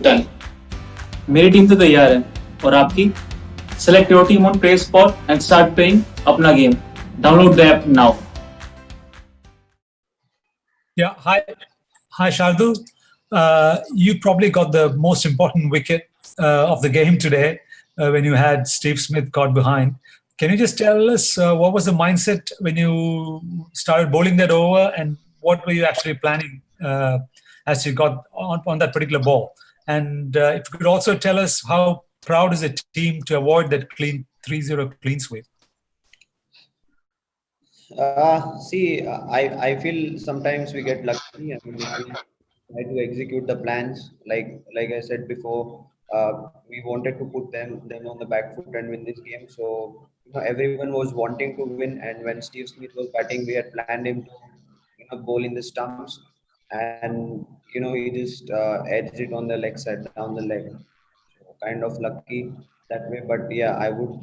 Done. मेरी team तो तैयार है और आपकी? Select your team on play spot and start playing अपना गेम। Download the app now. Yeah, hi, Shardul. You probably got the most important wicket of the game today when you had Steve Smith caught behind. Can you just tell us what was the mindset when you started bowling that over, and what were you actually planning as you got on that particular ball? And if you could also tell us how proud is the team to avoid that clean 3-0 clean sweep? I feel sometimes we get lucky. I mean, if we try to execute the plans, like I said before, we wanted to put them on the back foot and win this game. So everyone was wanting to win, and when Steve Smith was batting, we had planned him to bowl in the stumps, and he just edged it on the leg side down the leg. So kind of lucky that way, but yeah, I would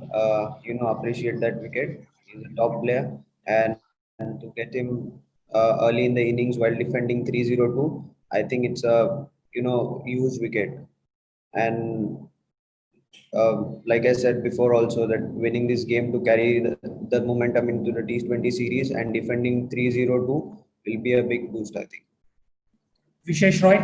appreciate that wicket. He's a top player, and to get him early in the innings while defending 302, I think it's a huge wicket. And like I said before, also that winning this game to carry the momentum into the T20 series and defending 302 will be a big boost, I think. Vishesh Roy.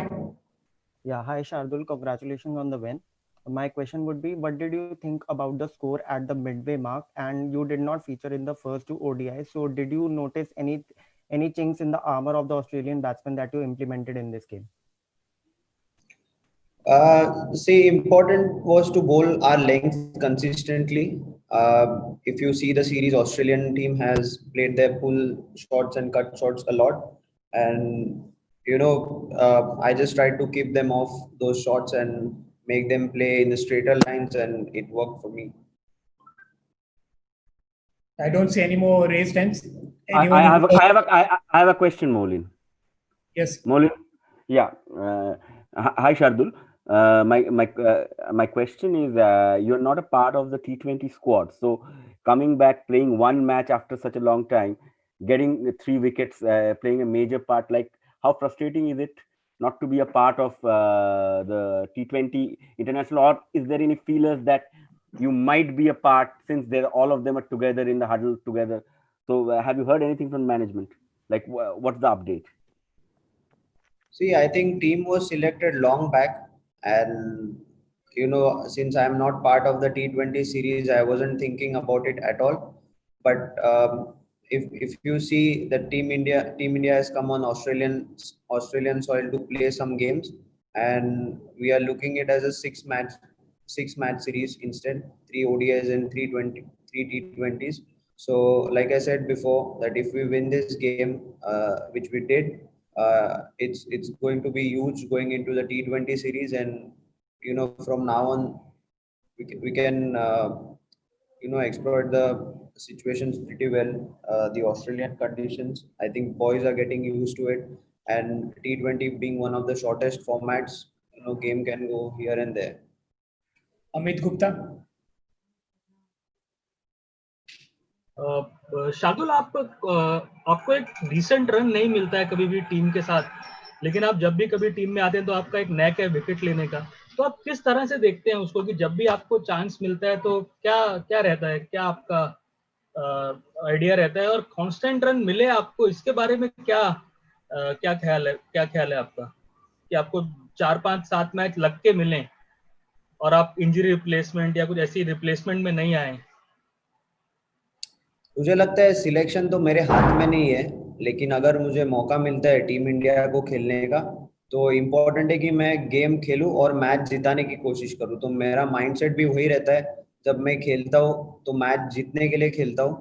Yeah, hi Shardul, congratulations on the win. My question would be, what did you think about the score at the midway mark? And you did not feature in the first two ODIs. So did you notice any chinks in the armor of the Australian batsman that you implemented in this game? Important was to bowl our length consistently. If you see the series, Australian team has played their pull shots and cut shots a lot, and I just tried to keep them off those shots and make them play in the straighter lines, and it worked for me. I don't see any more raised hands. I have a question, Molin. Yes. Molin, yeah. Hi, Shardul. My question is, you're not a part of the T20 squad. So coming back, playing one match after such a long time, getting 3 wickets, playing a major part, like how frustrating is it not to be a part of the T20 international, or is there any feelers that you might be a part since all of them are together in the huddle together? So have you heard anything from management? Like what's the update? See, I think team was selected long back, and since I'm not part of the T20 series, I wasn't thinking about it at all. But if you see that Team India has come on Australian soil to play some games, and we are looking at it as a six match series instead, 3 ODIs and 3 T20s. So, like I said before, that if we win this game, which we did, it's going to be huge going into the T20 series, and from now on we can exploit the situations pretty well. The Australian conditions, I think boys are getting used to it, and T20 being one of the shortest formats, game can go here and there. Amit Gupta. Shardul, आपको एक decent run नहीं मिलता है कभी भी team के साथ, लेकिन आप जब भी कभी टीम में आते हैं तो आपका एक नैक है विकेट लेने का। तो आप किस तरह से देखते हैं उसको कि जब भी आपको चांस मिलता है तो क्या रहता है, क्या आपका आइडिया रहता है, और कांस्टेंट रन मिले आपको, इसके बारे में क्या ख्याल है आपका कि आपको 4-5-7 मैच लग के मिले और आप इंजरी रिप्लेसमेंट या कुछ ऐसी रिप्लेसमेंट में नहीं आए? मुझे लगता है सिलेक्शन तो मेरे हाथ में नहीं है, लेकिन अगर मुझे मौका मिलता है टीम इंडिया को खेलने का, तो इम्पोर्टेंट है कि मैं गेम खेलूं और मैच जिताने की कोशिश करूं। तो मेरा माइंडसेट भी वही रहता है, जब मैं खेलता हूं तो मैच जीतने के लिए खेलता हूं,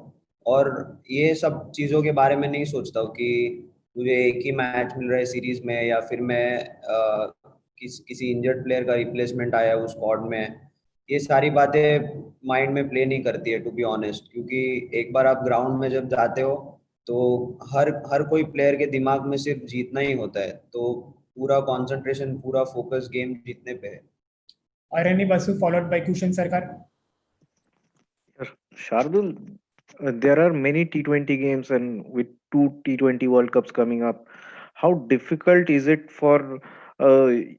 और ये सब चीज़ों के बारे में नहीं सोचता हूँ कि मुझे एक ही मैच मिल रहा है सीरीज में, या फिर मैं किसी इंजर्ड प्लेयर का रिप्लेसमेंट आया उस स्क्वाड में। ये सारी बातें माइंड में प्ले नहीं करती है, टू बी ऑनेस्ट, क्योंकि एक बार आप ग्राउंड में जब जाते हो तो हर कोई प्लेयर के दिमाग में सिर्फ जीतना ही होता है, तो पूरा कंसंट्रेशन, पूरा फोकस गेम जीतने पे है। Irani Basu, followed by Kushan Sarkar. Shardul, there are many T20 games, and with 2 T20 World Cups coming up, how difficult is it for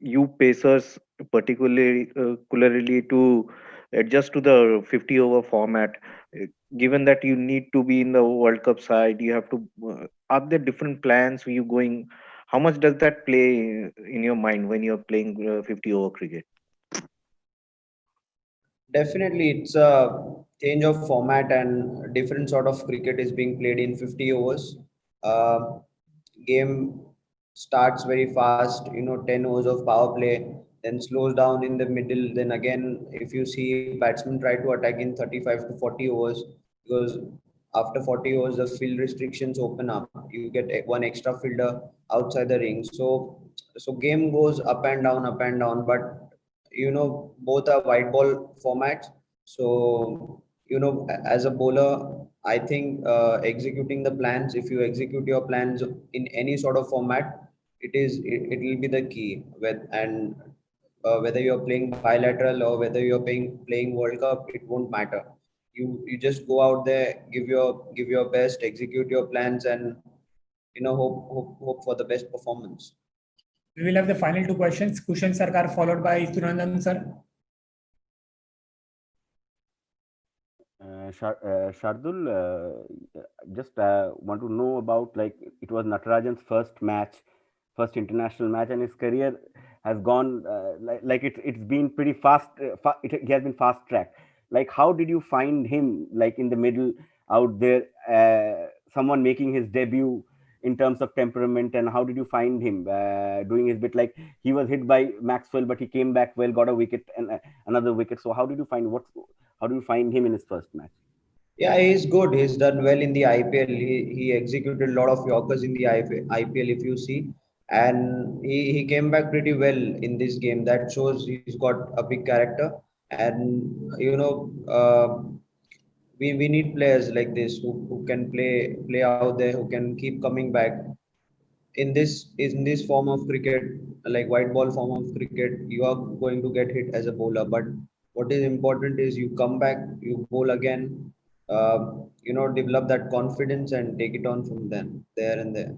you pacers particularly to adjust to the 50 over format? Given that you need to be in the World Cup side, you have to. Are there different plans? For you going? How much does that play in your mind when you're playing 50 over cricket? Definitely, it's a change of format and different sort of cricket is being played in 50 overs. Uh, Game starts very fast, 10 overs of power play, then slows down in the middle. Then again, if you see batsmen try to attack in 35 to 40 overs, because after 40 overs, the field restrictions open up. You get one extra fielder outside the ring. So game goes up and down, but both are white ball formats. So as a bowler, I think executing the plans, if you execute your plans in any sort of format, it will be the key. Whether you're playing bilateral or whether you're playing World Cup, it won't matter. You just go out there, give your best, execute your plans, and hope for the best performance. We will have the final two questions. Kushan Sarkar followed by Sunandan sir. Shardul, just want to know about, like, it was Natarajan's first match, first international match, and his career has gone like it's been pretty fast. He has been fast tracked. Like, how did you find him, like, in the middle out there, someone making his debut in terms of temperament, and how did you find him doing his bit? Like, he was hit by Maxwell, but he came back well, got a wicket and another wicket. So how did you find how do you find him in his first match? Yeah, he's good. He's done well in the IPL. He executed a lot of Yorkers in the IPL, if you see. And he came back pretty well in this game. That shows he's got a big character. And, we need players like this who can play out there, who can keep coming back. In this form of cricket, like white ball form of cricket, you are going to get hit as a bowler, but what is important is you come back, you bowl again, develop that confidence and take it on from there and there.